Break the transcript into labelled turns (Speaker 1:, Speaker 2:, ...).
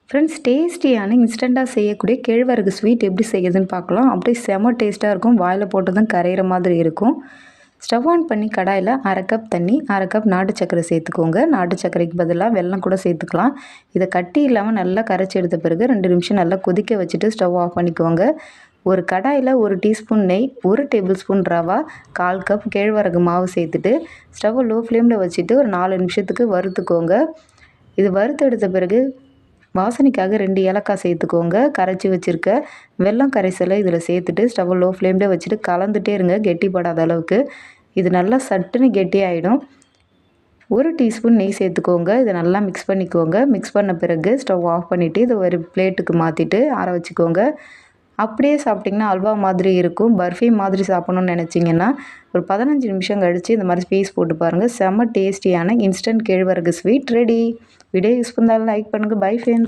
Speaker 1: Friends, டேஸ்டியான இன்ஸ்டண்ட்டாக செய்யக்கூடிய கேழ்வரகு ஸ்வீட் எப்படி செய்யுதுன்னு பார்க்கலாம். அப்படியே செம டேஸ்ட்டாக இருக்கும். வாயில் போட்டதும் கரையிற மாதிரி இருக்கும். ஸ்டவ் ஆன் பண்ணி கடாயில் 1/2 கப் தண்ணி, 1/2 கப் நாட்டு சர்க்கரை சேர்த்துக்கோங்க. நாட்டு சர்க்கரைக்கு பதிலாக வெல்லம் கூட சேர்த்துக்கலாம். இதை கட்டி இல்லாமல் நல்லா கரைச்சி எடுத்த பிறகு 2 நிமிஷம் நல்லா கொதிக்க வச்சுட்டு ஸ்டவ் ஆஃப் பண்ணிக்கோங்க. ஒரு கடாயில் 1 டீஸ்பூன் நெய், 1 டேபிள் ஸ்பூன் ரவா, 1/4 கப் கேழ்வரகு மாவு சேர்த்துட்டு ஸ்டவ்வை லோ ஃப்ளேமில் வச்சுட்டு ஒரு 4 நிமிஷத்துக்கு வறுத்துக்கோங்க. இது வறுத்து எடுத்த பிறகு வாசனைக்காக 2 ஏலக்காய் சேர்த்துக்கோங்க. கரைச்சி வச்சுருக்க வெல்லம் கரைசலை இதில் சேர்த்துட்டு ஸ்டவ் லோ ஃப்ளேமில் வச்சுட்டு கலந்துகிட்டே இருங்க, கெட்டிப்படாத அளவுக்கு. இது நல்லா சட்டுன்னு கெட்டியாயிடும். 1 டீஸ்பூன் நெய் சேர்த்துக்கோங்க. இதை நல்லா மிக்ஸ் பண்ணிக்கோங்க. மிக்ஸ் பண்ண பிறகு ஸ்டவ் ஆஃப் பண்ணிவிட்டு இதை ஒரு பிளேட்டுக்கு மாற்றிட்டு ஆற வச்சுக்கோங்க. அப்படியே சாப்பிட்டிங்கன்னா அல்வா மாதிரி இருக்கும். பர்ஃபி மாதிரி சாப்பிட்ணுன்னு நினச்சிங்கன்னா ஒரு 15 நிமிஷம் கழித்து இந்த மாதிரி பீஸ் போட்டு பாருங்கள். செம்ம டேஸ்டியான இன்ஸ்டன்ட் கேழ்வரகு ஸ்வீட் ரெடி. வீடியோ யூஸ் பண்ணாலும் லைக் பண்ணுங்கள். Bye friends.